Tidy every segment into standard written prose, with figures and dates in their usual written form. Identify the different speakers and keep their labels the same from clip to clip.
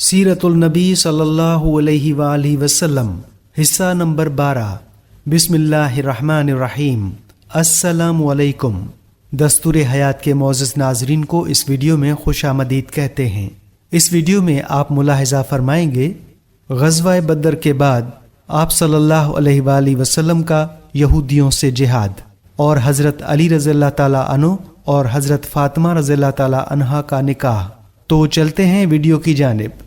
Speaker 1: سیرت النبی صلی اللہ علیہ وآلہ وسلم، حصہ نمبر 12۔ بسم اللہ الرحمن الرحیم۔ السلام علیکم۔ دستور حیات کے معزز ناظرین کو اس ویڈیو میں خوش آمدید کہتے ہیں۔ اس ویڈیو میں آپ ملاحظہ فرمائیں گے غزوہ بدر کے بعد آپ صلی اللہ علیہ وآلہ وسلم کا یہودیوں سے جہاد اور حضرت علی رضی اللہ تعالیٰ عنہ اور حضرت فاطمہ رضی اللہ تعالیٰ عنہا کا نکاح۔ تو چلتے ہیں ویڈیو کی جانب۔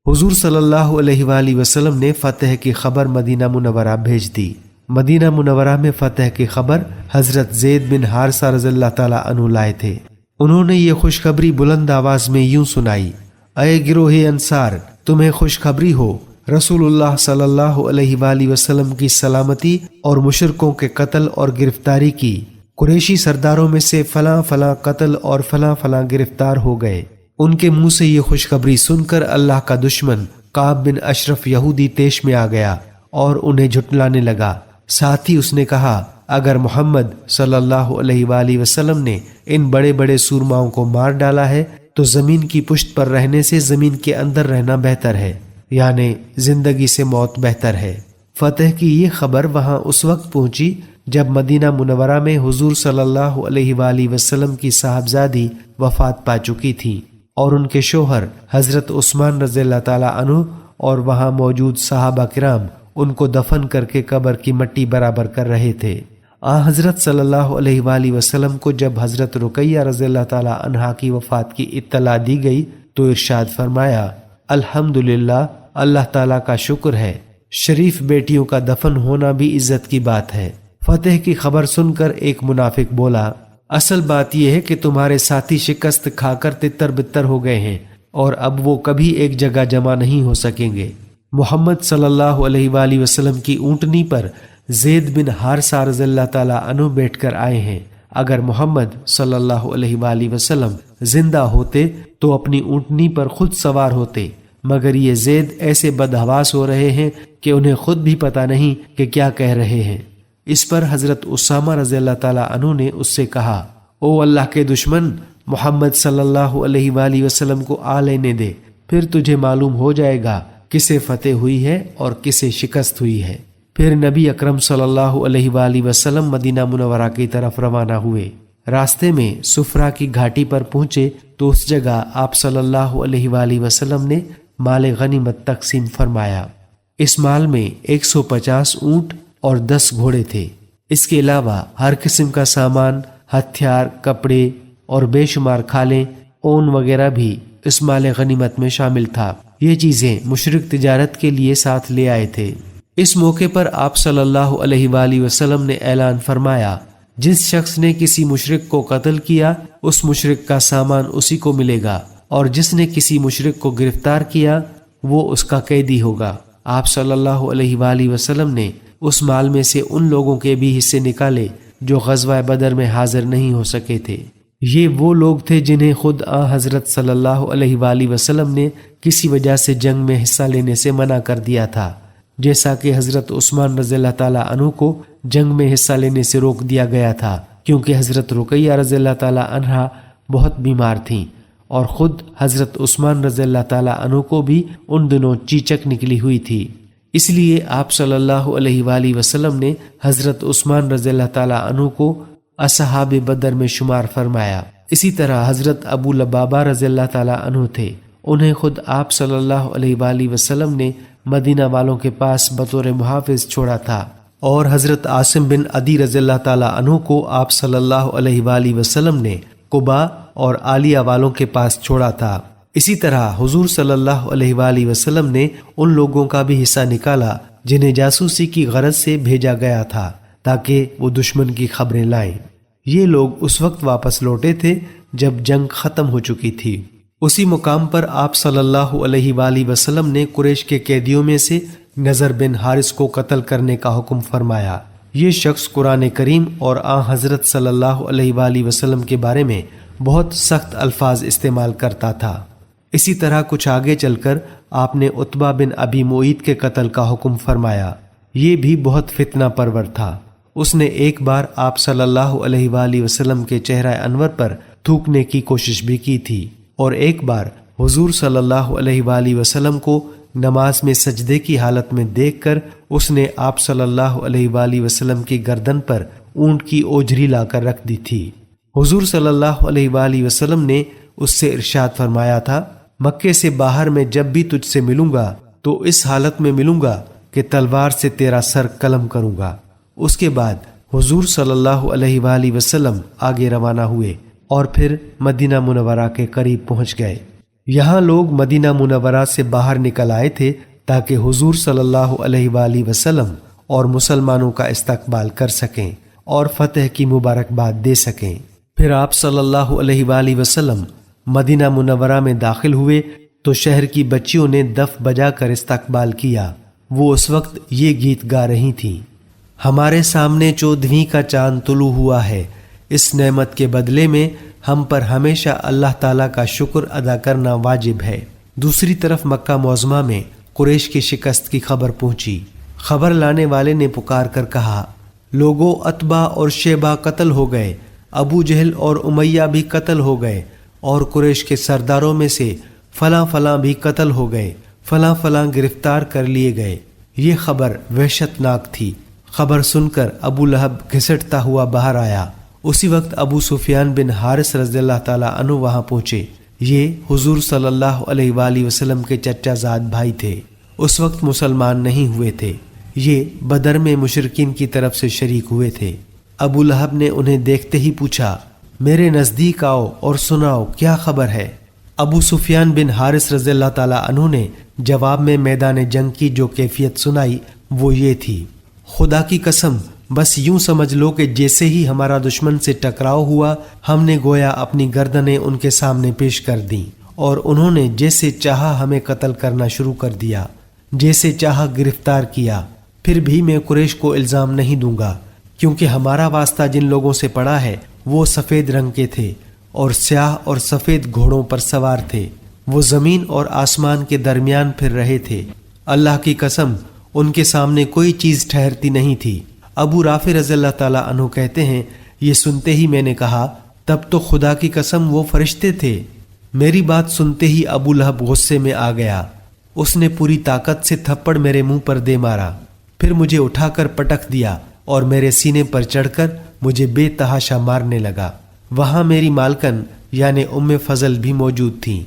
Speaker 1: حضور صلی اللہ علیہ وآلہ وسلم نے فتح کی خبر مدینہ منورہ بھیج دی۔ مدینہ منورہ میں فتح کی خبر حضرت زید بن حارثہ رضی اللہ تعالیٰ عنہ لائے تھے۔ انہوں نے یہ خوشخبری بلند آواز میں یوں سنائی: اے گروہ انصار، تمہیں خوشخبری ہو، رسول اللہ صلی اللہ علیہ وآلہ وسلم کی سلامتی اور مشرکوں کے قتل اور گرفتاری کی۔ قریشی سرداروں میں سے فلاں فلاں قتل اور فلاں فلاں گرفتار ہو گئے۔ ان کے منہ سے یہ خوشخبری سن کر اللہ کا دشمن کعب بن اشرف یہودی طیش میں آ گیا اور انہیں جھٹلانے لگا۔ ساتھ ہی اس نے کہا، اگر محمد صلی اللہ علیہ وآلہ وسلم نے ان بڑے بڑے سورماؤں کو مار ڈالا ہے تو زمین کی پشت پر رہنے سے زمین کے اندر رہنا بہتر ہے، یعنی زندگی سے موت بہتر ہے۔ فتح کی یہ خبر وہاں اس وقت پہنچی جب مدینہ منورہ میں حضور صلی اللہ علیہ وآلہ وسلم کی صاحبزادی وفات پا چکی تھی اور ان کے شوہر حضرت عثمان رضی اللہ تعالیٰ عنہ اور وہاں موجود صحابہ کرام ان کو دفن کر کے قبر کی مٹی برابر کر رہے تھے۔ حضرت صلی اللہ علیہ وآلہ وسلم کو جب حضرت رقیہ رضی اللہ تعالیٰ عنہا کی وفات کی اطلاع دی گئی تو ارشاد فرمایا، الحمدللہ، اللہ تعالیٰ کا شکر ہے، شریف بیٹیوں کا دفن ہونا بھی عزت کی بات ہے۔ فتح کی خبر سن کر ایک منافق بولا، اصل بات یہ ہے کہ تمہارے ساتھی شکست کھا کر تتر بتر ہو گئے ہیں اور اب وہ کبھی ایک جگہ جمع نہیں ہو سکیں گے۔ محمد صلی اللہ علیہ وآلہ وسلم کی اونٹنی پر زید بن حارثہ رضی اللہ تعالیٰ عنہ بیٹھ کر آئے ہیں۔ اگر محمد صلی اللہ علیہ وآلہ وسلم زندہ ہوتے تو اپنی اونٹنی پر خود سوار ہوتے، مگر یہ زید ایسے بدحواس ہو رہے ہیں کہ انہیں خود بھی پتہ نہیں کہ کیا کہہ رہے ہیں۔ اس پر حضرت اسامہ رضی اللہ تعالیٰ عنہ نے اس سے کہا، او اللہ کے دشمن، محمد صلی اللہ علیہ وآلہ وسلم کو آ لینے دے، پھر تجھے معلوم ہو جائے گا کسے فتح ہوئی ہے اور کسے شکست ہوئی ہے۔ پھر نبی اکرم صلی اللہ علیہ وآلہ وسلم مدینہ منورہ کی طرف روانہ ہوئے۔ راستے میں صفرا کی گھاٹی پر پہنچے تو اس جگہ آپ صلی اللہ علیہ وآلہ وسلم نے مال غنیمت تقسیم فرمایا۔ اس مال میں 150 اونٹ اور 10 گھوڑے تھے۔ اس کے علاوہ ہر قسم کا سامان، ہتھیار، کپڑے اور بے شمار کھالیں، اون وغیرہ بھی اس مال غنیمت میں شامل تھا۔ یہ چیزیں مشرک تجارت کے لیے ساتھ لے آئے تھے۔ اس موقع پر آپ صلی اللہ علیہ وآلہ وسلم نے اعلان فرمایا، جس شخص نے کسی مشرک کو قتل کیا اس مشرک کا سامان اسی کو ملے گا، اور جس نے کسی مشرک کو گرفتار کیا وہ اس کا قیدی ہوگا۔ آپ صلی اللہ علیہ وآلہ وسلم نے اس مال میں سے ان لوگوں کے بھی حصے نکالے جو غزوہ بدر میں حاضر نہیں ہو سکے تھے۔ یہ وہ لوگ تھے جنہیں خود حضرت صلی اللہ علیہ وآلہ وسلم نے کسی وجہ سے جنگ میں حصہ لینے سے منع کر دیا تھا، جیسا کہ حضرت عثمان رضی اللہ تعالیٰ عنہ کو جنگ میں حصہ لینے سے روک دیا گیا تھا، کیونکہ حضرت رقیہ رضی اللہ تعالیٰ عنہا بہت بیمار تھیں اور خود حضرت عثمان رضی اللہ تعالیٰ عنہ کو بھی ان دنوں چیچک نکلی ہوئی تھی۔ اس لیے آپ صلی اللہ علیہ وآلہ وسلم نے حضرت عثمان رضی اللہ تعالیٰ عنہ کو اصحاب بدر میں شمار فرمایا۔ اسی طرح حضرت ابو لبابہ رضی اللہ تعالیٰ عنہ تھے، انہیں خود آپ صلی اللہ علیہ وآلہ وسلم نے مدینہ والوں کے پاس بطور محافظ چھوڑا تھا، اور حضرت عاصم بن عدی رضی اللہ تعالیٰ عنہ کو آپ صلی اللہ علیہ وآلہ وسلم نے قباء اور عالیہ والوں کے پاس چھوڑا تھا۔ اسی طرح حضور صلی اللہ علیہ وآلہ وسلم نے ان لوگوں کا بھی حصہ نکالا جنہیں جاسوسی کی غرض سے بھیجا گیا تھا تاکہ وہ دشمن کی خبریں لائیں۔ یہ لوگ اس وقت واپس لوٹے تھے جب جنگ ختم ہو چکی تھی۔ اسی مقام پر آپ صلی اللہ علیہ وآلہ وسلم نے قریش کے قیدیوں میں سے نضر بن حارث کو قتل کرنے کا حکم فرمایا۔ یہ شخص قرآن کریم اور حضرت صلی اللہ علیہ وآلہ وسلم کے بارے میں بہت سخت الفاظ استعمال کرتا تھا۔ اسی طرح کچھ آگے چل کر آپ نے عتبہ بن ابی معیط کے قتل کا حکم فرمایا۔ یہ بھی بہت فتنہ پرور تھا۔ اس نے ایک بار آپ صلی اللہ علیہ وآلہ وسلم کے چہرہ انور پر تھوکنے کی کوشش بھی کی تھی، اور ایک بار حضور صلی اللہ علیہ وآلہ وسلم کو نماز میں سجدے کی حالت میں دیکھ کر اس نے آپ صلی اللہ علیہ وآلہ وسلم کی گردن پر اونٹ کی اوجری لا کر رکھ دی تھی۔ حضور صلی اللہ علیہ وآلہ وسلم نے اس سے ارشاد فرمایا تھا، مکے سے باہر میں جب بھی تجھ سے ملوں گا تو اس حالت میں ملوں گا کہ تلوار سے تیرا سر قلم کروں گا۔ اس کے بعد حضور صلی اللہ علیہ وآلہ وسلم آگے روانہ ہوئے اور پھر مدینہ منورہ کے قریب پہنچ گئے۔ یہاں لوگ مدینہ منورہ سے باہر نکل آئے تھے تاکہ حضور صلی اللہ علیہ وآلہ وسلم اور مسلمانوں کا استقبال کر سکیں اور فتح کی مبارکباد دے سکیں۔ پھر آپ صلی اللہ علیہ وآلہ وسلم مدینہ منورہ میں داخل ہوئے تو شہر کی بچیوں نے دف بجا کر استقبال کیا۔ وہ اس وقت یہ گیت گا رہی تھیں، ہمارے سامنے 14ویں کا چاند طلوع ہوا ہے، اس نعمت کے بدلے میں ہم پر ہمیشہ اللہ تعالیٰ کا شکر ادا کرنا واجب ہے۔ دوسری طرف مکہ معظمہ میں قریش کی شکست کی خبر پہنچی۔ خبر لانے والے نے پکار کر کہا، لوگوں، عتبہ اور شیبہ قتل ہو گئے، ابو جہل اور امیہ بھی قتل ہو گئے، اور قریش کے سرداروں میں سے فلاں فلاں بھی قتل ہو گئے، فلاں فلاں گرفتار کر لیے گئے۔ یہ خبر وحشت ناک تھی۔ خبر سن کر ابو لہب گھسٹتا ہوا باہر آیا۔ اسی وقت ابو سفیان بن حارث رضی اللہ تعالیٰ عنہ وہاں پہنچے۔ یہ حضور صلی اللہ علیہ وآلہ وسلم کے چچا زاد بھائی تھے، اس وقت مسلمان نہیں ہوئے تھے۔ یہ بدر میں مشرکین کی طرف سے شریک ہوئے تھے۔ ابو لہب نے انہیں دیکھتے ہی پوچھا، میرے نزدیک آؤ اور سناؤ کیا خبر ہے۔ ابو سفیان بن حارث رضی اللہ تعالیٰ عنہ نے جواب میں میدان جنگ کی جو کیفیت سنائی وہ یہ تھی، خدا کی قسم بس یوں سمجھ لو کہ جیسے ہی ہمارا دشمن سے ٹکراؤ ہوا ہم نے گویا اپنی گردنیں ان کے سامنے پیش کر دیں، اور انہوں نے جیسے چاہا ہمیں قتل کرنا شروع کر دیا، جیسے چاہا گرفتار کیا۔ پھر بھی میں قریش کو الزام نہیں دوں گا، کیونکہ ہمارا واسطہ جن لوگوں سے پڑا ہے وہ سفید رنگ کے تھے اور سیاہ اور سفید گھوڑوں پر سوار تھے۔ وہ زمین اور آسمان کے درمیان پھر رہے تھے۔ اللہ کی قسم ان کے سامنے کوئی چیز ٹھہرتی نہیں تھی۔ ابو رافع رضی اللہ تعالیٰ عنہ کہتے ہیں، یہ سنتے ہی میں نے کہا، تب تو خدا کی قسم وہ فرشتے تھے۔ میری بات سنتے ہی ابو لہب غصے میں آ گیا۔ اس نے پوری طاقت سے تھپڑ میرے منہ پر دے مارا، پھر مجھے اٹھا کر پٹک دیا اور میرے سینے پر چڑھ کر مجھے بے تحاشا مارنے لگا۔ وہاں میری مالکن یعنی ام فضل بھی موجود تھیں۔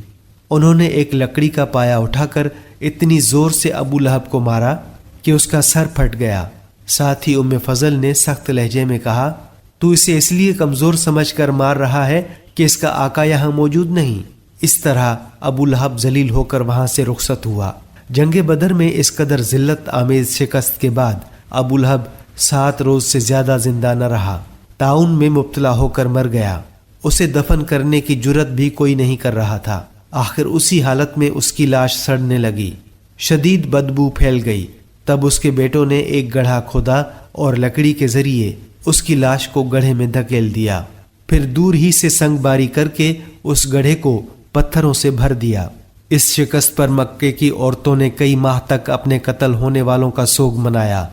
Speaker 1: انہوں نے ایک لکڑی کا پایا اٹھا کر اتنی زور سے ابو لہب کو مارا کہ اس کا سر پھٹ گیا۔ ساتھ ہی ام فضل نے سخت لہجے میں کہا، تو اسے اس لیے کمزور سمجھ کر مار رہا ہے کہ اس کا آقا یہاں موجود نہیں۔ اس طرح ابو لہب ذلیل ہو کر وہاں سے رخصت ہوا۔ جنگ بدر میں اس قدر ذلت آمیز شکست کے بعد ابو لہب 7 روز سے زیادہ زندہ نہ رہا، طاعون میں مبتلا ہو کر مر گیا۔ اسے دفن کرنے کی جرت بھی کوئی نہیں کر رہا تھا۔ آخر اسی حالت میں اس کی لاش سڑنے لگی، شدید بدبو پھیل گئی۔ تب اس کے بیٹوں نے ایک گڑھا کھودا اور لکڑی کے ذریعے اس کی لاش کو گڑھے میں دھکیل دیا، پھر دور ہی سے سنگ باری کر کے اس گڑھے کو پتھروں سے بھر دیا۔ اس شکست پر مکے کی عورتوں نے کئی ماہ تک اپنے قتل ہونے والوں کا سوگ منایا۔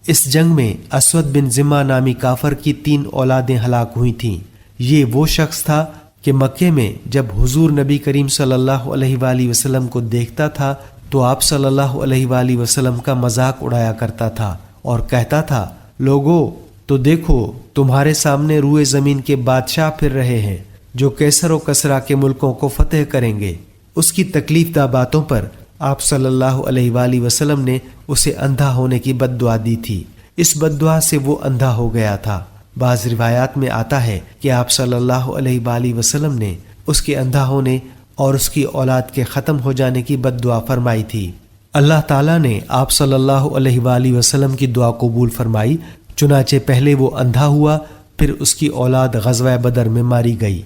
Speaker 1: اس جنگ میں اسود بن زمہ نامی کافر کی 3 اولادیں ہلاک ہوئی تھیں۔ یہ وہ شخص تھا کہ مکے میں جب حضور نبی کریم صلی اللہ علیہ وآلہ وسلم کو دیکھتا تھا تو آپ صلی اللہ علیہ وآلہ وسلم کا مذاق اڑایا کرتا تھا اور کہتا تھا، لوگو تو دیکھو تمہارے سامنے روئے زمین کے بادشاہ پھر رہے ہیں جو کیسر و کسرا کے ملکوں کو فتح کریں گے۔ اس کی تکلیف دہ باتوں پر آپ صلی اللہ علیہ وآلہ وسلم نے اسے اندھا ہونے کی بد دعا دی تھی۔ اس بد دعا سے وہ اندھا ہو گیا تھا۔ بعض روایات میں آتا ہے کہ آپ صلی اللہ علیہ وآلہ وسلم نے اس کے اندھا ہونے اور اس کی اولاد کے ختم ہو جانے کی بد دعا فرمائی تھی۔ اللہ تعالیٰ نے آپ صلی اللہ علیہ وآلہ وسلم کی دعا قبول فرمائی، چنانچہ پہلے وہ اندھا ہوا، پھر اس کی اولاد غزوہ بدر میں ماری گئی۔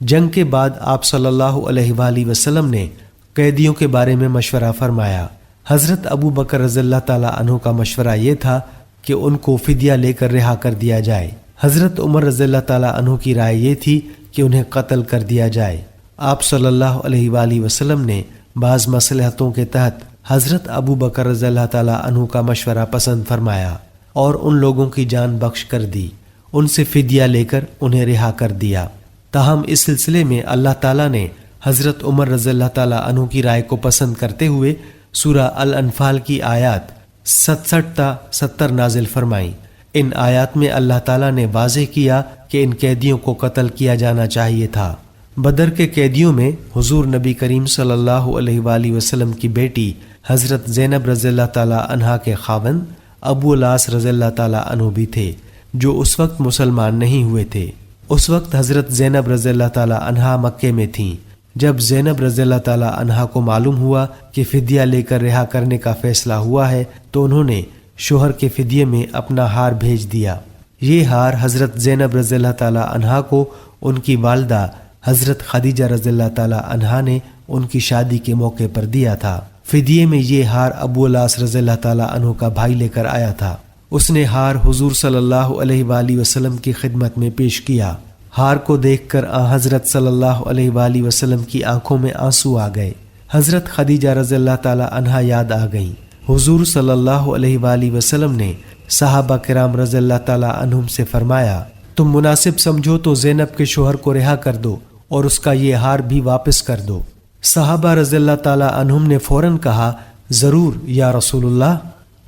Speaker 1: جنگ کے بعد آپ صلی اللہ علیہ وآلہ وسلم نے قیدیوں کے بارے میں مشورہ فرمایا۔ حضرت ابو بکر رضی اللہ تعالیٰ عنہ کا مشورہ یہ تھا کہ ان کو فدیہ لے کر رہا کر دیا جائے۔ حضرت عمر رضی اللہ تعالیٰ عنہ کی رائے یہ تھی کہ انہیں قتل کر دیا جائے۔ آپ صلی اللہ علیہ وآلہ وسلم نے بعض مصلحتوں کے تحت حضرت ابو بکر رضی اللہ تعالیٰ عنہ کا مشورہ پسند فرمایا اور ان لوگوں کی جان بخش کر دی، ان سے فدیہ لے کر انہیں رہا کر دیا۔ تاہم اس سلسلے میں اللہ تعالیٰ نے حضرت عمر رضی اللہ تعالیٰ عنہ کی رائے کو پسند کرتے ہوئے سورہ الانفال کی آیات 67 تا 70 نازل فرمائیں۔ ان آیات میں اللہ تعالیٰ نے واضح کیا کہ ان قیدیوں کو قتل کیا جانا چاہیے تھا۔ بدر کے قیدیوں میں حضور نبی کریم صلی اللہ علیہ وآلہ وسلم کی بیٹی حضرت زینب رضی اللہ تعالیٰ عنہا کے خاوند ابو العاص رضی اللہ تعالیٰ عنہ بھی تھے، جو اس وقت مسلمان نہیں ہوئے تھے۔ اس وقت حضرت زینب رضی اللہ تعالیٰ عنہا مکے میں تھیں۔ جب زینب رضی اللہ تعالیٰ عنہا کو معلوم ہوا کہ فدیہ لے کر رہا کرنے کا فیصلہ ہوا ہے تو انہوں نے شوہر کے فدیے میں اپنا ہار بھیج دیا۔ یہ ہار حضرت زینب رضی اللہ تعالیٰ عنہا کو ان کی والدہ حضرت خدیجہ رضی اللہ تعالیٰ عنہا نے ان کی شادی کے موقع پر دیا تھا۔ فدیے میں یہ ہار ابو العاص رضی اللہ تعالیٰ عنہ کا بھائی لے کر آیا تھا۔ اس نے ہار حضور صلی اللہ علیہ وآلہ وسلم کی خدمت میں پیش کیا۔ ہار کو دیکھ کر حضرت صلی اللہ علیہ وآلہ وسلم کی آنکھوں میں آنسو آ گئے۔ حضرت خدیجہ رضی اللہ تعالیٰ عنہا یاد آ گئیں۔ حضور صلی اللہ علیہ وآلہ وسلم نے صحابہ کرام رضی اللہ تعالیٰ عنہم سے فرمایا، تم مناسب سمجھو تو زینب کے شوہر کو رہا کر دو اور اس کا یہ ہار بھی واپس کر دو۔ صحابہ رضی اللہ تعالیٰ عنہم نے فوراً کہا، ضرور یا رسول اللہ۔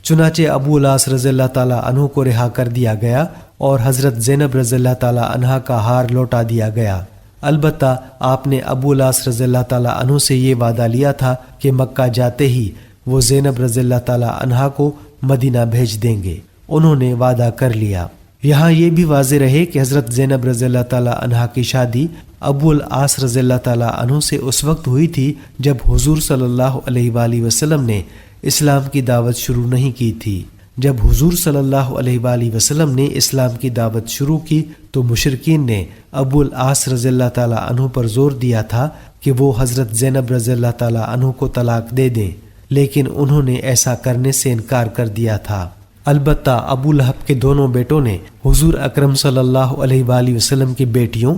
Speaker 1: چنانچہ ابو العاص رضی اللہ تعالیٰ عنہ کو رہا کر دیا گیا اور حضرت زینب رضی اللہ تعالیٰ عنہا کا ہار لوٹا دیا گیا۔ البتہ آپ نے ابو العاص رضی اللہ تعالیٰ عنہ سے یہ وعدہ لیا تھا کہ مکہ جاتے ہی وہ زینب رضی اللہ تعالیٰ عنہا کو مدینہ بھیج دیں گے۔ انہوں نے وعدہ کر لیا۔ یہاں یہ بھی واضح رہے کہ حضرت زینب رضی اللہ تعالیٰ عنہا کی شادی ابو العاص رضی اللہ تعالیٰ عنہ سے اس وقت ہوئی تھی جب حضور صلی اللہ علیہ وآلہ وسلم نے اسلام کی دعوت شروع نہیں کی تھی۔ جب حضور صلی اللہ علیہ وآلہ وسلم نے اسلام کی دعوت شروع کی تو مشرکین نے ابو العاص رضی اللہ تعالیٰ عنہ پر زور دیا تھا کہ وہ حضرت زینب رضی اللہ تعالیٰ عنہ کو طلاق دے دیں، لیکن انہوں نے ایسا کرنے سے انکار کر دیا تھا۔ البتہ ابو لہب کے دونوں بیٹوں نے حضور اکرم صلی اللہ علیہ وآلہ وسلم کی بیٹیوں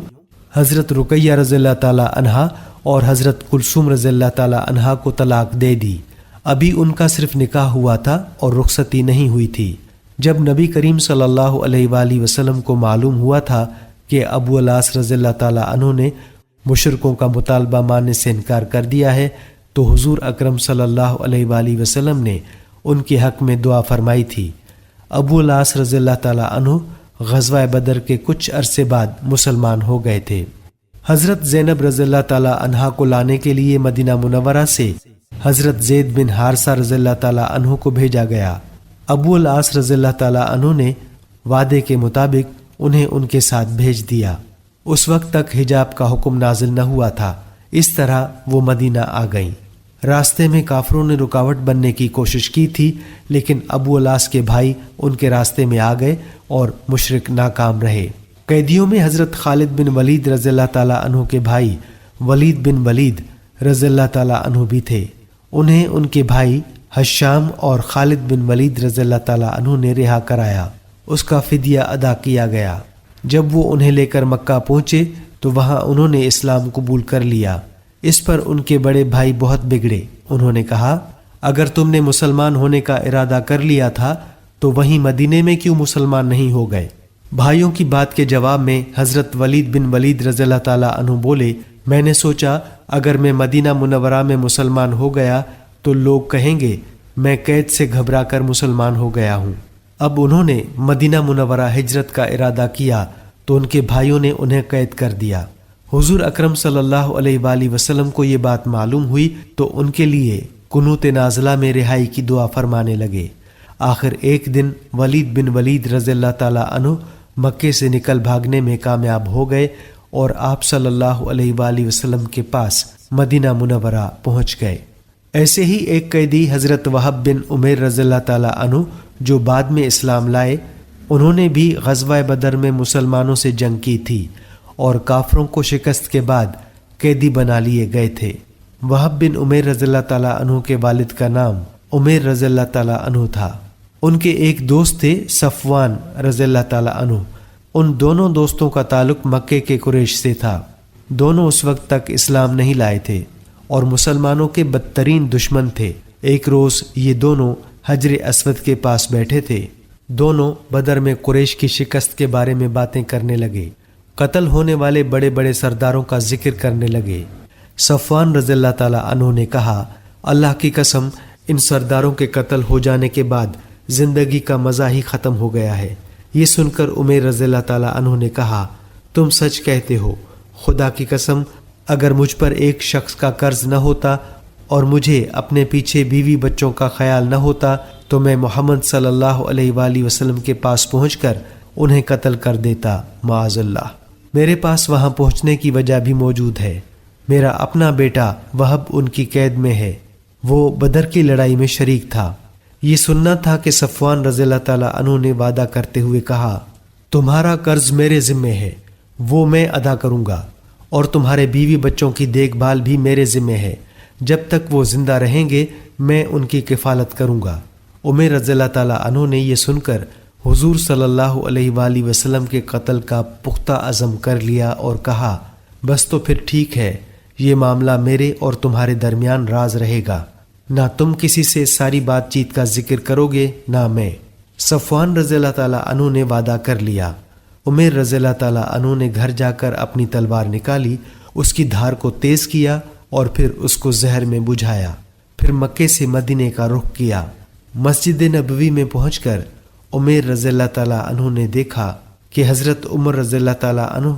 Speaker 1: حضرت رقیہ رضی اللہ تعالیٰ عنہا اور حضرت کلثوم رضی اللہ تعالیٰ عنہا کو طلاق دے دی۔ ابھی ان کا صرف نکاح ہوا تھا اور رخصتی نہیں ہوئی تھی۔ جب نبی کریم صلی اللہ علیہ وآلہ وسلم کو معلوم ہوا تھا کہ ابو العاص رضی اللہ تعالیٰ عنہ نے مشرکوں کا مطالبہ ماننے سے انکار کر دیا ہے تو حضور اکرم صلی اللہ علیہ وآلہ وسلم نے ان کے حق میں دعا فرمائی تھی۔ ابو العاص رضی اللہ تعالیٰ عنہ غزوہ بدر کے کچھ عرصے بعد مسلمان ہو گئے تھے۔ حضرت زینب رضی اللہ تعالیٰ عنہا کو لانے کے لیے مدینہ منورہ سے حضرت زید بن حارثہ رضی اللہ تعالیٰ عنہ کو بھیجا گیا۔ ابو العاص رضی اللہ تعالیٰ عنہ نے وعدے کے مطابق انہیں ان کے ساتھ بھیج دیا۔ اس وقت تک حجاب کا حکم نازل نہ ہوا تھا۔ اس طرح وہ مدینہ آ گئیں۔ راستے میں کافروں نے رکاوٹ بننے کی کوشش کی تھی، لیکن ابو العاص کے بھائی ان کے راستے میں آ گئے اور مشرک ناکام رہے۔ قیدیوں میں حضرت خالد بن ولید رضی اللہ تعالیٰ عنہ کے بھائی ولید بن ولید رضی اللہ تعالیٰ عنہ بھی تھے۔ انہیں ان کے بھائی حشام اور خالد بن ولید رضی اللہ تعالیٰ عنہ نے رہا کرایا۔ اس کا فدیہ ادا کیا گیا۔ جب وہ انہیں لے کر مکہ پہنچے تو وہاں انہوں نے اسلام قبول کر لیا۔ اس پر ان کے بڑے بھائی بہت بگڑے۔ انہوں نے کہا، اگر تم نے مسلمان ہونے کا ارادہ کر لیا تھا تو وہیں مدینے میں کیوں مسلمان نہیں ہو گئے؟ بھائیوں کی بات کے جواب میں حضرت ولید بن ولید رضی اللہ تعالیٰ عنہ بولے، میں نے سوچا اگر میں مدینہ منورہ میں مسلمان ہو گیا تو لوگ کہیں گے میں قید سے گھبرا کر مسلمان ہو گیا ہوں۔ اب انہوں نے مدینہ منورہ ہجرت کا ارادہ کیا تو ان کے بھائیوں نے انہیں قید کر دیا۔ حضور اکرم صلی اللہ علیہ وآلہ وسلم کو یہ بات معلوم ہوئی تو ان کے لیے قنوت نازلہ میں رہائی کی دعا فرمانے لگے۔ آخر ایک دن ولید بن ولید رضی اللہ تعالیٰ عنہ مکے سے نکل بھاگنے میں کامیاب ہو گئے اور آپ صلی اللہ علیہ وآلہ وسلم کے پاس مدینہ منورہ پہنچ گئے۔ ایسے ہی ایک قیدی حضرت وہب بن عمیر رضی اللہ تعالیٰ عنہ جو بعد میں اسلام لائے، انہوں نے بھی غزوہ بدر میں مسلمانوں سے جنگ کی تھی اور کافروں کو شکست کے بعد قیدی بنا لیے گئے تھے۔ وہب بن عمیر رضی اللہ تعالیٰ عنہ کے والد کا نام عمیر رضی اللہ تعالیٰ عنہ تھا۔ ان کے ایک دوست تھے صفوان رضی اللہ تعالیٰ عنہ۔ ان دونوں دوستوں کا تعلق مکے کے قریش سے تھا۔ دونوں اس وقت تک اسلام نہیں لائے تھے اور مسلمانوں کے بدترین دشمن تھے۔ ایک روز یہ دونوں حجر اسود کے پاس بیٹھے تھے۔ دونوں بدر میں قریش کی شکست کے بارے میں باتیں کرنے لگے۔ قتل ہونے والے بڑے بڑے سرداروں کا ذکر کرنے لگے۔ صفوان رضی اللہ تعالیٰ عنہ نے کہا اللہ کی قسم ان سرداروں کے قتل ہو جانے کے بعد زندگی کا مزہ ہی ختم ہو گیا ہے۔ یہ سن کر عمیر رضی اللہ تعالیٰ عنہ نے کہا تم سچ کہتے ہو، خدا کی قسم اگر مجھ پر ایک شخص کا قرض نہ ہوتا اور مجھے اپنے پیچھے بیوی بچوں کا خیال نہ ہوتا تو میں محمد صلی اللہ علیہ وآلہ وسلم کے پاس پہنچ کر انہیں قتل کر دیتا۔ معاذ اللہ، میرے پاس وہاں پہنچنے کی وجہ بھی موجود ہے۔ میرا اپنا بیٹا وہب ان کی قید میں ہے، وہ بدر کی لڑائی میں شریک تھا۔ یہ سننا تھا کہ صفوان رضی اللہ تعالیٰ عنہ نے وعدہ کرتے ہوئے کہا تمہارا قرض میرے ذمے ہے، وہ میں ادا کروں گا، اور تمہارے بیوی بچوں کی دیکھ بھال بھی میرے ذمے ہے، جب تک وہ زندہ رہیں گے میں ان کی کفالت کروں گا۔ عمر رضی اللہ تعالیٰ عنہ نے یہ سن کر حضور صلی اللہ علیہ وآلہ وسلم کے قتل کا پختہ عزم کر لیا اور کہا بس تو پھر ٹھیک ہے، یہ معاملہ میرے اور تمہارے درمیان راز رہے گا، نہ تم کسی سے ساری بات چیت کا ذکر کرو گے نہ میں۔ صفوان رضی اللہ تعالیٰ عنہ نے وعدہ کر لیا۔ عمر رضی اللہ تعالیٰ عنہ نے گھر جا کر اپنی تلوار نکالی، اس کی دھار کو تیز کیا اور پھر اس کو زہر میں بجھایا، پھر مکے سے مدینے کا رخ کیا۔ مسجد نبوی میں پہنچ کر عمر رضی اللہ تعالیٰ عنہ نے دیکھا کہ حضرت عمر رضی اللہ تعالیٰ عنہ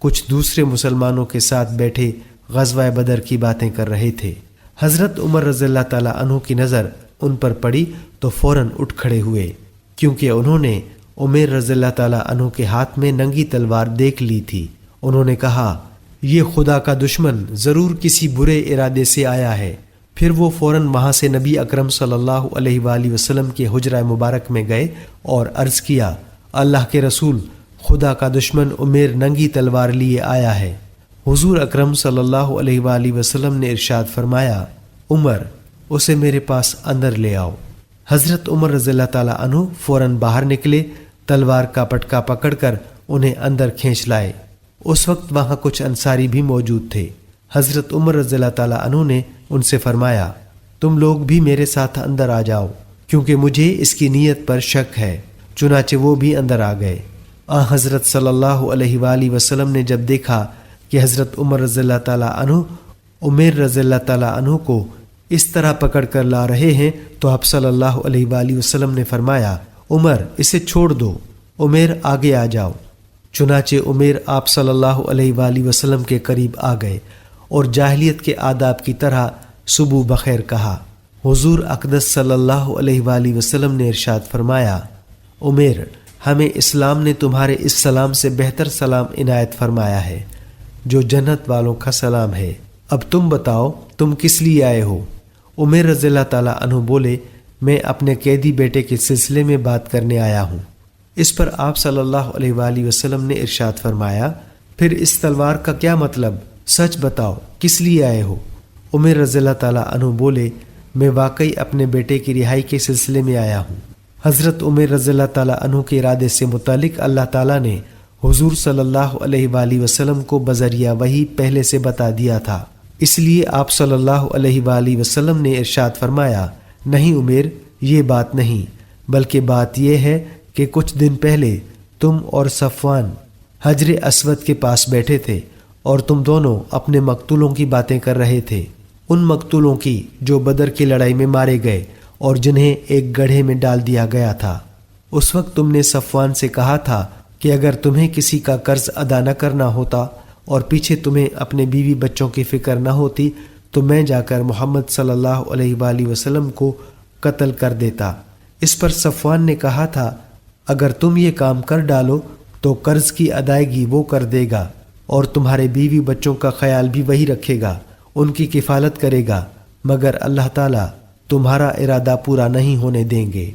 Speaker 1: کچھ دوسرے مسلمانوں کے ساتھ بیٹھے غزوہ بدر کی باتیں کر رہے تھے۔ حضرت عمر رضی اللہ تعالیٰ عنہ کی نظر ان پر پڑی تو فوراً اٹھ کھڑے ہوئے، کیونکہ انہوں نے عمر رضی اللہ تعالیٰ عنہ کے ہاتھ میں ننگی تلوار دیکھ لی تھی۔ انہوں نے کہا یہ خدا کا دشمن ضرور کسی برے ارادے سے آیا ہے۔ پھر وہ فوراً وہاں سے نبی اکرم صلی اللہ علیہ وآلہ وسلم کے حجرہ مبارک میں گئے اور عرض کیا اللہ کے رسول، خدا کا دشمن عمر ننگی تلوار لیے آیا ہے۔ حضور اکرم صلی اللہ علیہ وآلہ وسلم نے ارشاد فرمایا عمر اسے میرے پاس اندر لے آؤ۔ حضرت عمر رضی اللہ تعالیٰ عنہ فوراً باہر نکلے، تلوار کا پٹکا پکڑ کر انہیں اندر کھینچ لائے۔ اس وقت وہاں کچھ انصاری بھی موجود تھے۔ حضرت عمر رضی اللہ تعالیٰ عنہ نے ان سے فرمایا تم لوگ بھی میرے ساتھ اندر آ جاؤ، کیونکہ مجھے اس کی نیت پر شک ہے۔ چنانچہ وہ بھی اندر آ گئے۔ حضرت صلی اللہ علیہ وآلہ وسلم نے جب دیکھا کہ حضرت عمر رضی اللہ تعالیٰ عنہ عمر رضی اللہ تعالیٰ عنہ کو اس طرح پکڑ کر لا رہے ہیں تو آپ صلی اللہ علیہ وآلہ وسلم نے فرمایا عمر اسے چھوڑ دو، عمر آگے آ جاؤ۔ چنانچہ عمر آپ صلی اللہ علیہ وآلہ وسلم کے قریب آ گئے اور جاہلیت کے آداب کی طرح صبح بخیر کہا۔ حضور اقدس صلی اللہ علیہ وآلہ وسلم نے ارشاد فرمایا عمر ہمیں اسلام نے تمہارے اس سلام سے بہتر سلام عنایت فرمایا ہے جو جنت والوں کا سلام ہے، اب تم بتاؤ تم کس لیے آئے ہو؟ عمر رضی اللہ تعالیٰ عنہ بولے میں اپنے قیدی بیٹے کے سلسلے میں بات کرنے آیا ہوں۔ اس پر آپ صلی اللہ علیہ وآلہ وسلم نے ارشاد فرمایا پھر اس تلوار کا کیا مطلب؟ سچ بتاؤ کس لیے آئے ہو؟ عمر رضی اللہ تعالیٰ عنہ بولے میں واقعی اپنے بیٹے کی رہائی کے سلسلے میں آیا ہوں۔ حضرت عمر رضی اللہ تعالیٰ عنہ کے ارادے سے متعلق اللہ تعالیٰ نے حضور صلی اللہ علیہ وآلہ وسلم کو بذریعہ وحی پہلے سے بتا دیا تھا، اس لیے آپ صلی اللہ علیہ وآلہ وسلم نے ارشاد فرمایا نہیں عمر یہ بات نہیں، بلکہ بات یہ ہے کہ کچھ دن پہلے تم اور صفوان حجر اسود کے پاس بیٹھے تھے اور تم دونوں اپنے مقتولوں کی باتیں کر رہے تھے، ان مقتولوں کی جو بدر کی لڑائی میں مارے گئے اور جنہیں ایک گڑھے میں ڈال دیا گیا تھا۔ اس وقت تم نے صفوان سے کہا تھا کہ اگر تمہیں کسی کا قرض ادا نہ کرنا ہوتا اور پیچھے تمہیں اپنے بیوی بچوں کی فکر نہ ہوتی تو میں جا کر محمد صلی اللہ علیہ وآلہ وسلم کو قتل کر دیتا۔ اس پر صفوان نے کہا تھا اگر تم یہ کام کر ڈالو تو قرض کی ادائیگی وہ کر دے گا اور تمہارے بیوی بچوں کا خیال بھی وہی رکھے گا، ان کی کفالت کرے گا، مگر اللہ تعالیٰ تمہارا ارادہ پورا نہیں ہونے دیں گے۔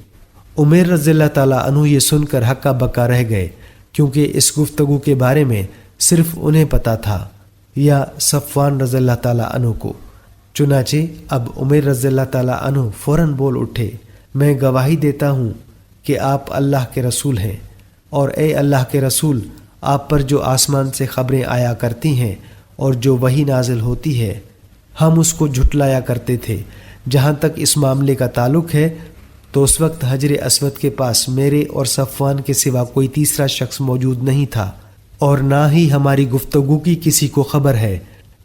Speaker 1: عمر رضی اللہ تعالیٰ عنہ یہ سن کر ہکا بکا رہ گئے، کیونکہ اس گفتگو کے بارے میں صرف انہیں پتا تھا یا صفوان رضی اللہ تعالیٰ عنہ کو۔ چنانچہ اب عمر رضی اللہ تعالیٰ عنہ فوراً بول اٹھے میں گواہی دیتا ہوں کہ آپ اللہ کے رسول ہیں، اور اے اللہ کے رسول آپ پر جو آسمان سے خبریں آیا کرتی ہیں اور جو وحی نازل ہوتی ہے ہم اس کو جھٹلایا کرتے تھے۔ جہاں تک اس معاملے کا تعلق ہے تو اس وقت حجر اسود کے پاس میرے اور صفوان کے سوا کوئی تیسرا شخص موجود نہیں تھا، اور نہ ہی ہماری گفتگو کی کسی کو خبر ہے،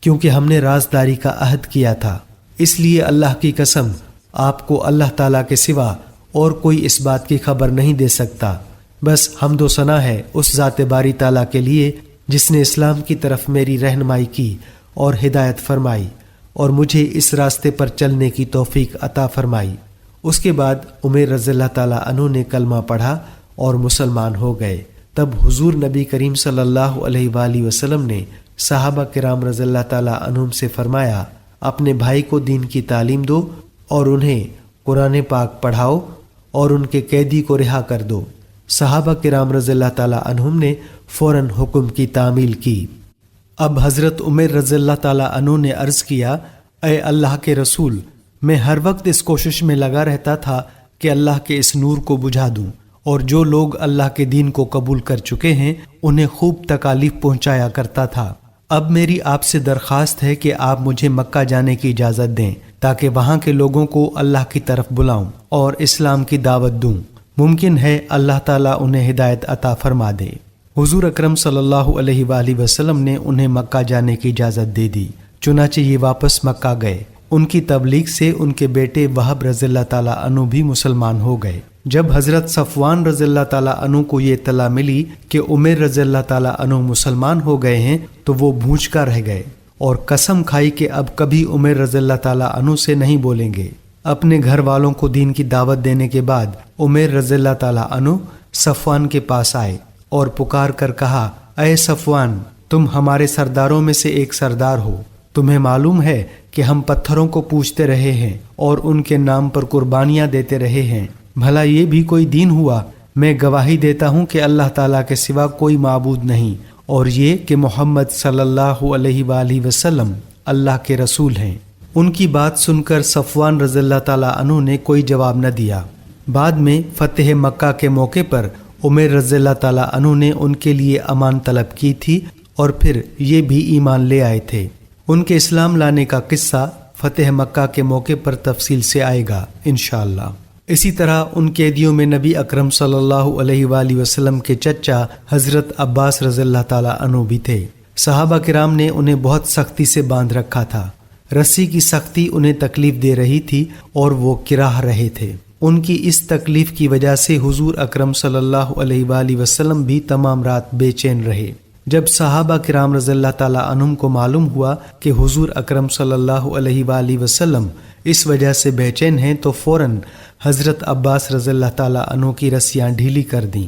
Speaker 1: کیونکہ ہم نے رازداری کا عہد کیا تھا۔ اس لیے اللہ کی قسم، آپ کو اللہ تعالیٰ کے سوا اور کوئی اس بات کی خبر نہیں دے سکتا۔ بس حمد و ثنا ہے اس ذات باری تعالیٰ کے لیے جس نے اسلام کی طرف میری رہنمائی کی اور ہدایت فرمائی اور مجھے اس راستے پر چلنے کی توفیق عطا فرمائی۔ اس کے بعد عمیر رضی اللہ تعالیٰ عنہ نے کلمہ پڑھا اور مسلمان ہو گئے۔ تب حضور نبی کریم صلی اللہ علیہ وآلہ وسلم نے صحابہ کرام رضی اللہ تعالیٰ عنہم سے فرمایا، اپنے بھائی کو دین کی تعلیم دو اور انہیں قرآن پاک پڑھاؤ اور ان کے قیدی کو رہا کر دو۔ صحابہ کرام رضی اللہ تعالیٰ عنہم نے فوراً حکم کی تعمیل کی۔ اب حضرت عمر رضی اللہ تعالیٰ عنہ نے عرض کیا، اے اللہ کے رسول، میں ہر وقت اس کوشش میں لگا رہتا تھا کہ اللہ کے اس نور کو بجھا دوں، اور جو لوگ اللہ کے دین کو قبول کر چکے ہیں انہیں خوب تکالیف پہنچایا کرتا تھا۔ اب میری آپ سے درخواست ہے کہ آپ مجھے مکہ جانے کی اجازت دیں تاکہ وہاں کے لوگوں کو اللہ کی طرف بلاؤں اور اسلام کی دعوت دوں۔ ممکن ہے اللہ تعالیٰ انہیں ہدایت عطا فرما دے۔ حضور اکرم صلی اللہ علیہ وآلہ وسلم نے انہیں مکہ جانے کی اجازت دے دی، چنانچہ یہ واپس مکہ گئے۔ ان کی تبلیغ سے ان کے بیٹے وہب رضی اللہ تعالیٰ عنہ بھی مسلمان ہو گئے۔ جب حضرت صفوان رضی اللہ تعالیٰ عنہ کو یہ اطلاع ملی کہ عمر رضی اللہ تعالیٰ عنہ مسلمان ہو گئے ہیں تو وہ بھونج کر رہ گئے اور قسم کھائی کہ اب کبھی عمر رضی اللہ تعالیٰ عنہ سے نہیں بولیں گے۔ اپنے گھر والوں کو دین کی دعوت دینے کے بعد عمر رضی اللہ تعالیٰ عنہ صفوان کے پاس آئے اور پکار کر کہا، اے صفوان، تم ہمارے سرداروں میں سے ایک سردار ہو۔ تمہیں معلوم ہے کہ ہم پتھروں کو پوجتے رہے ہیں اور ان کے نام پر قربانیاں دیتے رہے ہیں، بھلا یہ بھی کوئی دین ہوا؟ میں گواہی دیتا ہوں کہ اللہ تعالیٰ کے سوا کوئی معبود نہیں، اور یہ کہ محمد صلی اللہ علیہ وآلہ وسلم اللہ کے رسول ہیں۔ ان کی بات سن کر صفوان رضی اللہ تعالیٰ عنہ نے کوئی جواب نہ دیا۔ بعد میں فتح مکہ کے موقع پر عمر رضی اللہ تعالیٰ عنہ نے ان کے لیے امان طلب کی تھی اور پھر یہ بھی ایمان لے آئے تھے۔ ان کے اسلام لانے کا قصہ فتح مکہ کے موقع پر تفصیل سے آئے گا انشاءاللہ۔ اسی طرح ان قیدیوں میں نبی اکرم صلی اللہ علیہ وآلہ وسلم کے چچا حضرت عباس رضی اللہ تعالیٰ عنہ بھی تھے۔ صحابہ کرام نے انہیں بہت سختی سے باندھ رکھا تھا، رسی کی سختی انہیں تکلیف دے رہی تھی اور وہ کراہ رہے تھے۔ ان کی اس تکلیف کی وجہ سے حضور اکرم صلی اللہ علیہ وآلہ وسلم بھی تمام رات بے چین رہے۔ جب صحابہ کرام رضی اللہ تعالیٰ عنہم کو معلوم ہوا کہ حضور اکرم صلی اللہ علیہ وآلہ وسلم اس وجہ سے بے چین ہیں تو فوراً حضرت عباس رضی اللہ تعالیٰ عنہ کی رسیاں ڈھیلی کر دیں۔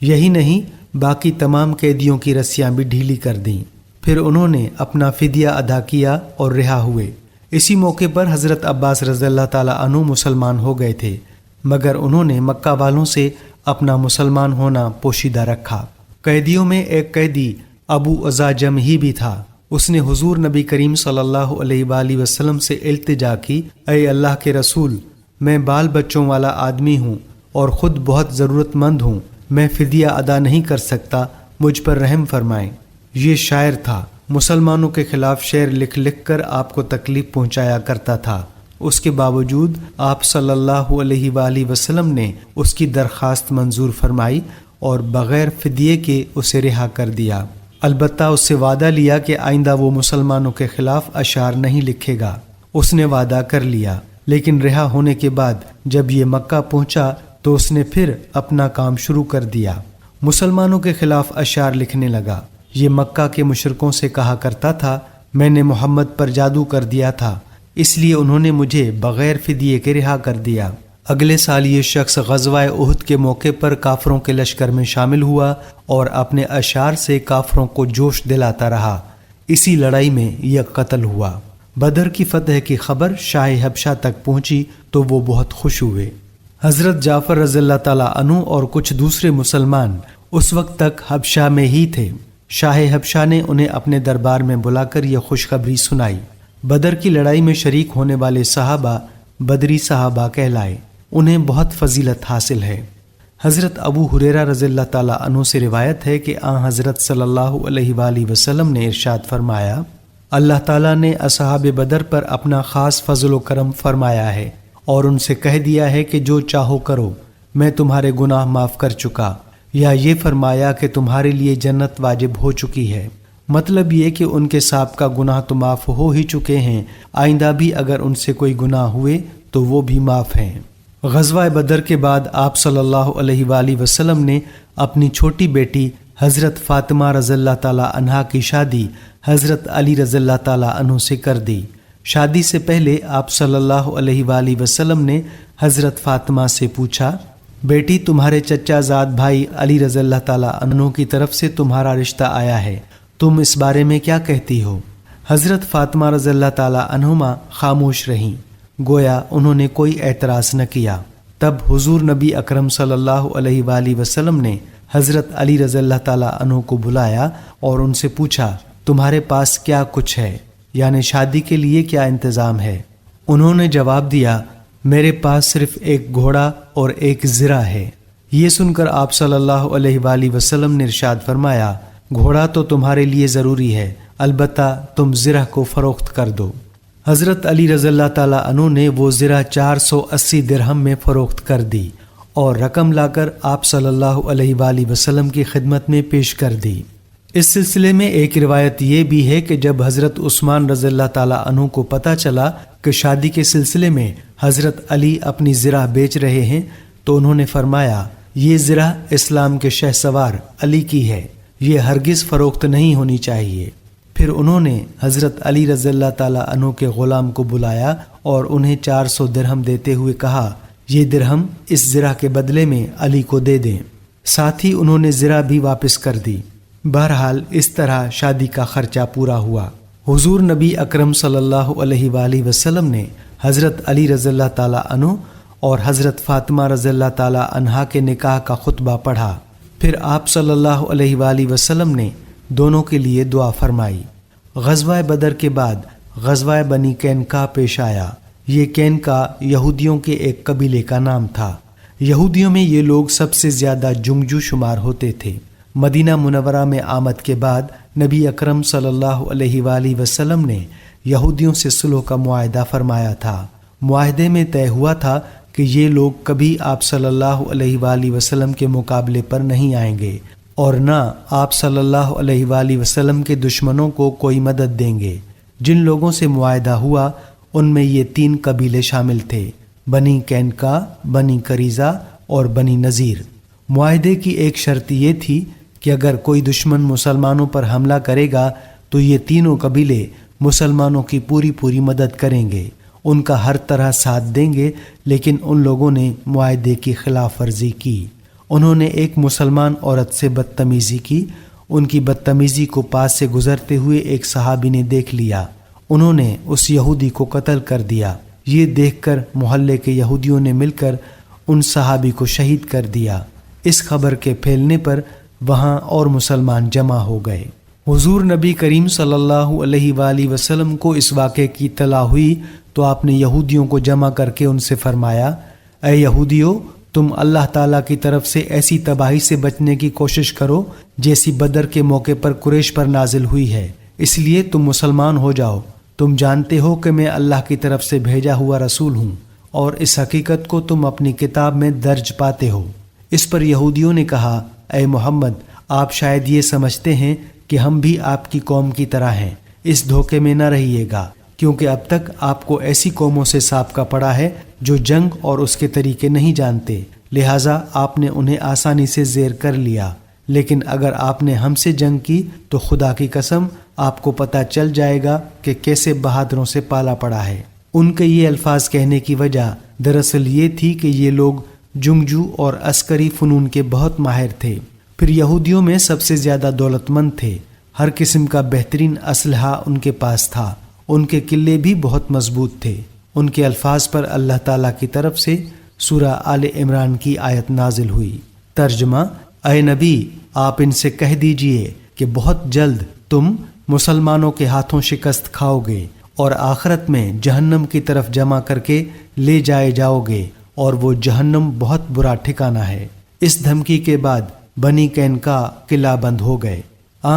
Speaker 1: یہی نہیں، باقی تمام قیدیوں کی رسیاں بھی ڈھیلی کر دیں۔ پھر انہوں نے اپنا فدیہ ادا کیا اور رہا ہوئے۔ اسی موقع پر حضرت عباس رضی اللہ تعالیٰ عنہ مسلمان ہو گئے تھے، مگر انہوں نے مکہ والوں سے اپنا مسلمان ہونا پوشیدہ رکھا۔ قیدیوں میں ایک قیدی ابو عزاجم ہی بھی تھا۔ اس نے حضور نبی کریم صلی اللہ علیہ وآلہ وسلم سے التجا کی، اے اللہ کے رسول، میں بال بچوں والا آدمی ہوں اور خود بہت ضرورت مند ہوں، میں فدیہ ادا نہیں کر سکتا، مجھ پر رحم فرمائیں۔ یہ شاعر تھا، مسلمانوں کے خلاف شعر لکھ لکھ کر آپ کو تکلیف پہنچایا کرتا تھا۔ اس کے باوجود آپ صلی اللہ علیہ وآلہ وسلم نے اس کی درخواست منظور فرمائی اور بغیر فدیے کے اسے رہا کر دیا۔ البتہ اس سے وعدہ لیا کہ آئندہ وہ مسلمانوں کے خلاف اشعار نہیں لکھے گا۔ اس نے وعدہ کر لیا، لیکن رہا ہونے کے بعد جب یہ مکہ پہنچا تو اس نے پھر اپنا کام شروع کر دیا، مسلمانوں کے خلاف اشعار لکھنے لگا۔ یہ مکہ کے مشرکوں سے کہا کرتا تھا، میں نے محمد پر جادو کر دیا تھا، اس لیے انہوں نے مجھے بغیر فدیے کے رہا کر دیا۔ اگلے سال یہ شخص غزوہ احد کے موقع پر کافروں کے لشکر میں شامل ہوا اور اپنے اشعار سے کافروں کو جوش دلاتا رہا۔ اسی لڑائی میں یہ قتل ہوا۔ بدر کی فتح کی خبر شاہ حبشہ تک پہنچی تو وہ بہت خوش ہوئے۔ حضرت جعفر رضی اللہ تعالیٰ عنہ اور کچھ دوسرے مسلمان اس وقت تک حبشہ میں ہی تھے۔ شاہ حبشہ نے انہیں اپنے دربار میں بلا کر یہ خوشخبری سنائی۔ بدر کی لڑائی میں شریک ہونے والے صحابہ بدری صحابہ کہلائے، انہیں بہت فضیلت حاصل ہے۔ حضرت ابو ہریرہ رضی اللہ تعالیٰ عنہ سے روایت ہے کہ آن حضرت صلی اللہ علیہ وآلہ وسلم نے ارشاد فرمایا، اللہ تعالیٰ نے اصحاب بدر پر اپنا خاص فضل و کرم فرمایا ہے اور ان سے کہہ دیا ہے کہ جو چاہو کرو، میں تمہارے گناہ معاف کر چکا، یا یہ فرمایا کہ تمہارے لیے جنت واجب ہو چکی ہے۔ مطلب یہ کہ ان کے سابقہ گناہ تو معاف ہو ہی چکے ہیں، آئندہ بھی اگر ان سے کوئی گناہ ہوئے تو وہ بھی معاف ہیں۔ غزوہ بدر کے بعد آپ صلی اللہ علیہ وآلہ وسلم نے اپنی چھوٹی بیٹی حضرت فاطمہ رضی اللہ تعالی عنہا کی شادی حضرت علی رضی اللہ تعالی عنہ سے کر دی۔ شادی سے پہلے آپ صلی اللہ علیہ وآلہ وسلم نے حضرت فاطمہ سے پوچھا، بیٹی تمہارے چچا زاد بھائی علی رضی اللہ تعالی عنہ کی طرف سے تمہارا رشتہ آیا ہے، تم اس بارے میں کیا کہتی ہو؟ حضرت فاطمہ رضی اللہ تعالی عنہما خاموش رہیں، گویا انہوں نے کوئی اعتراض نہ کیا۔ تب حضور نبی اکرم صلی اللہ علیہ وآلہ وسلم نے حضرت علی رضی اللہ تعالی عنہ کو بلایا اور ان سے پوچھا، تمہارے پاس کیا کچھ ہے، یعنی شادی کے لیے کیا انتظام ہے؟ انہوں نے جواب دیا، میرے پاس صرف ایک گھوڑا اور ایک زرہ ہے۔ یہ سن کر آپ صلی اللہ علیہ وآلہ وسلم نے ارشاد فرمایا، گھوڑا تو تمہارے لیے ضروری ہے، البتہ تم زرہ کو فروخت کر دو۔ حضرت علی رضی اللہ تعالی عنہ نے وہ زرہ 480 درہم میں فروخت کر دی اور رقم لا کر آپ صلی اللہ علیہ وآلہ وسلم کی خدمت میں پیش کر دی۔ اس سلسلے میں ایک روایت یہ بھی ہے کہ جب حضرت عثمان رضی اللہ تعالی عنہ کو پتہ چلا کہ شادی کے سلسلے میں حضرت علی اپنی زرہ بیچ رہے ہیں تو انہوں نے فرمایا، یہ زرہ اسلام کے شہ سوار علی کی ہے، یہ ہرگز فروخت نہیں ہونی چاہیے۔ پھر انہوں نے حضرت علی رضی اللہ تعالی عنہ کے غلام کو بلایا اور انہیں 400 درہم دیتے ہوئے کہا، یہ درہم اس زرہ کے بدلے میں علی کو دے دیں۔ ساتھ ہی انہوں نے زرہ بھی واپس کر دی۔ بہرحال اس طرح شادی کا خرچہ پورا ہوا۔ حضور نبی اکرم صلی اللہ علیہ وآلہ وسلم نے حضرت علی رضی اللہ تعالی عنہ اور حضرت فاطمہ رضی اللہ تعالی عنہا کے نکاح کا خطبہ پڑھا۔ پھر آپ صلی اللہ علیہ وآلہ وسلم نے دونوں کے لیے دعا فرمائی۔ غزوہ بدر کے بعد غزوہ بنی قینقاع پیش آیا۔ یہ قینقاع یہودیوں کے ایک قبیلے کا نام تھا۔ یہودیوں میں یہ لوگ سب سے زیادہ جنگجو شمار ہوتے تھے۔ مدینہ منورہ میں آمد کے بعد نبی اکرم صلی اللہ علیہ وآلہ وسلم نے یہودیوں سے صلح کا معاہدہ فرمایا تھا۔ معاہدے میں طے ہوا تھا کہ یہ لوگ کبھی آپ صلی اللہ علیہ وآلہ وسلم کے مقابلے پر نہیں آئیں گے اور نہ آپ صلی اللہ علیہ وآلہ وسلم کے دشمنوں کو کوئی مدد دیں گے۔ جن لوگوں سے معاہدہ ہوا ان میں یہ 3 قبیلے شامل تھے، بنی قینقاع، بنی قریظہ اور بنی نذیر۔ معاہدے کی ایک شرط یہ تھی کہ اگر کوئی دشمن مسلمانوں پر حملہ کرے گا تو یہ تینوں قبیلے مسلمانوں کی پوری مدد کریں گے، ان کا ہر طرح ساتھ دیں گے، لیکن ان لوگوں نے معاہدے کی خلاف ورزی کی۔ انہوں نے ایک مسلمان عورت سے بدتمیزی کی۔ ان کی بدتمیزی کو پاس سے گزرتے ہوئے ایک صحابی نے دیکھ لیا۔ انہوں نے اس یہودی کو قتل کر دیا۔ یہ دیکھ کر محلے کے یہودیوں نے مل کر ان صحابی کو شہید کر دیا۔ اس خبر کے پھیلنے پر وہاں اور مسلمان جمع ہو گئے۔ حضور نبی کریم صلی اللہ علیہ وآلہ وسلم کو اس واقعے کی اطلاع ہوئی تو آپ نے یہودیوں کو جمع کر کے ان سے فرمایا، اے یہودیو، تم اللہ تعالیٰ کی طرف سے ایسی تباہی سے بچنے کی کوشش کرو جیسی بدر کے موقع پر قریش پر نازل ہوئی ہے، اس لیے تم مسلمان ہو جاؤ۔ تم جانتے ہو کہ میں اللہ کی طرف سے بھیجا ہوا رسول ہوں اور اس حقیقت کو تم اپنی کتاب میں درج پاتے ہو۔ اس پر یہودیوں نے کہا، اے محمد، آپ شاید یہ سمجھتے ہیں کہ ہم بھی آپ کی قوم کی طرح ہیں، اس دھوکے میں نہ رہیے گا، کیونکہ اب تک آپ کو ایسی قوموں سے سابقہ پڑا ہے جو جنگ اور اس کے طریقے نہیں جانتے، لہٰذا آپ نے انہیں آسانی سے زیر کر لیا۔ لیکن اگر آپ نے ہم سے جنگ کی تو خدا کی قسم آپ کو پتہ چل جائے گا کہ کیسے بہادروں سے پالا پڑا ہے۔ ان کے یہ الفاظ کہنے کی وجہ دراصل یہ تھی کہ یہ لوگ جنگجو اور عسکری فنون کے بہت ماہر تھے، پھر یہودیوں میں سب سے زیادہ دولت مند تھے، ہر قسم کا بہترین اسلحہ ان کے پاس تھا، ان کے قلعے بھی بہت مضبوط تھے۔ ان کے الفاظ پر اللہ تعالیٰ کی طرف سے سورہ آل عمران کی آیت نازل ہوئی۔ ترجمہ، اے نبی، آپ ان سے کہہ دیجئے کہ بہت جلد تم مسلمانوں کے ہاتھوں شکست کھاؤ گے اور آخرت میں جہنم کی طرف جمع کر کے لے جائے جاؤ گے، اور وہ جہنم بہت برا ٹھکانہ ہے۔ اس دھمکی کے بعد بنی قینقاع قلعہ بند ہو گئے۔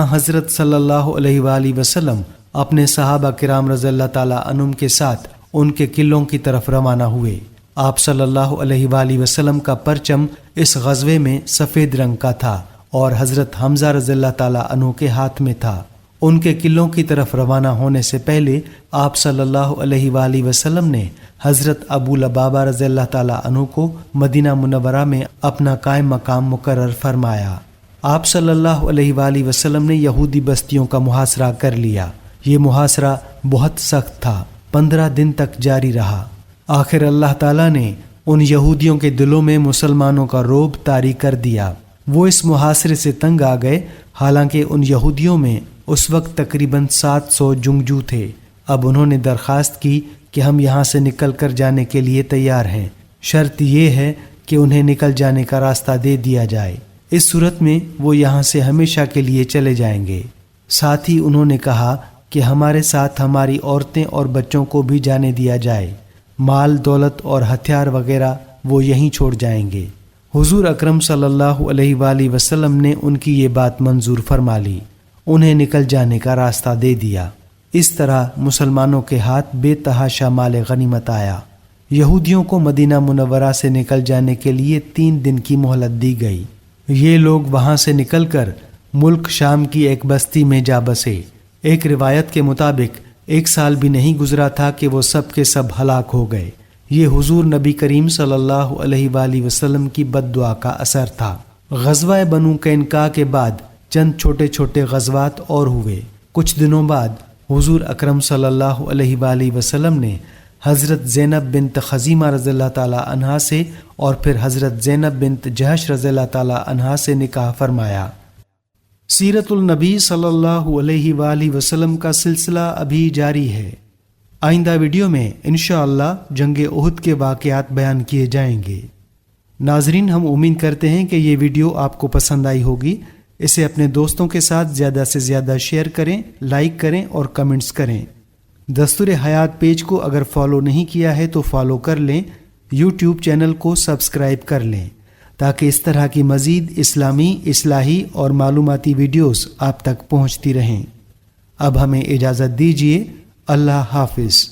Speaker 1: حضرت صلی اللہ علیہ وآلہ وسلم اپنے صحابہ کرام رضی اللہ تعالیٰ عنہم کے ساتھ ان کے قلعوں کی طرف روانہ ہوئے۔ آپ صلی اللہ علیہ وآلہ وسلم کا پرچم اس غزوے میں سفید رنگ کا تھا اور حضرت حمزہ رضی اللہ تعالیٰ عنہ کے ہاتھ میں تھا۔ ان کے قلعوں کی طرف روانہ ہونے سے پہلے آپ صلی اللہ علیہ وآلہ وسلم نے حضرت ابو لبابہ رضی اللہ تعالیٰ عنہ کو مدینہ منورہ میں اپنا قائم مقام مقرر فرمایا۔ آپ صلی اللہ علیہ وآلہ وسلم نے یہودی بستیوں کا محاصرہ کر لیا۔ یہ محاصرہ بہت سخت تھا، 15 دن تک جاری رہا۔ آخر اللہ تعالیٰ نے ان یہودیوں کے دلوں میں مسلمانوں کا رعب طاری کر دیا۔ وہ اس محاصرے سے تنگ آ گئے، حالانکہ ان یہودیوں میں اس وقت تقریباً 700 جنگجو تھے۔ اب انہوں نے درخواست کی کہ ہم یہاں سے نکل کر جانے کے لیے تیار ہیں، شرط یہ ہے کہ انہیں نکل جانے کا راستہ دے دیا جائے، اس صورت میں وہ یہاں سے ہمیشہ کے لیے چلے جائیں گے۔ ساتھ ہی انہوں نے کہا کہ ہمارے ساتھ ہماری عورتیں اور بچوں کو بھی جانے دیا جائے، مال دولت اور ہتھیار وغیرہ وہ یہیں چھوڑ جائیں گے۔ حضور اکرم صلی اللہ علیہ وآلہ وسلم نے ان کی یہ بات منظور فرما لی، انہیں نکل جانے کا راستہ دے دیا۔ اس طرح مسلمانوں کے ہاتھ بے تحاشا مال غنیمت آیا۔ یہودیوں کو مدینہ منورہ سے نکل جانے کے لیے 3 دن کی مہلت دی گئی۔ یہ لوگ وہاں سے نکل کر ملک شام کی ایک بستی میں جا بسے۔ ایک روایت کے مطابق 1 سال بھی نہیں گزرا تھا کہ وہ سب کے سب ہلاک ہو گئے۔ یہ حضور نبی کریم صلی اللہ علیہ وآلہ وسلم کی بد دعا کا اثر تھا۔ غزوہ بنو قینقاع کے بعد چند چھوٹے چھوٹے غزوات اور ہوئے۔ کچھ دنوں بعد حضور اکرم صلی اللہ علیہ وآلہ وسلم نے حضرت زینب بنت خزیمہ رضی اللہ تعالی عنہا سے اور پھر حضرت زینب بنت جہش رضی اللہ تعالی عنہا سے نکاح فرمایا۔ سیرت النبی صلی اللہ علیہ وآلہ وسلم کا سلسلہ ابھی جاری ہے۔ آئندہ ویڈیو میں انشاءاللہ جنگ احد کے واقعات بیان کیے جائیں گے۔ ناظرین، ہم امید کرتے ہیں کہ یہ ویڈیو آپ کو پسند آئی ہوگی۔ اسے اپنے دوستوں کے ساتھ زیادہ سے زیادہ شیئر کریں، لائک کریں اور کمنٹس کریں۔ دستور حیات پیج کو اگر فالو نہیں کیا ہے تو فالو کر لیں، یوٹیوب چینل کو سبسکرائب کر لیں تاکہ اس طرح کی مزید اسلامی، اصلاحی اور معلوماتی ویڈیوز آپ تک پہنچتی رہیں۔ اب ہمیں اجازت دیجیے، اللہ حافظ۔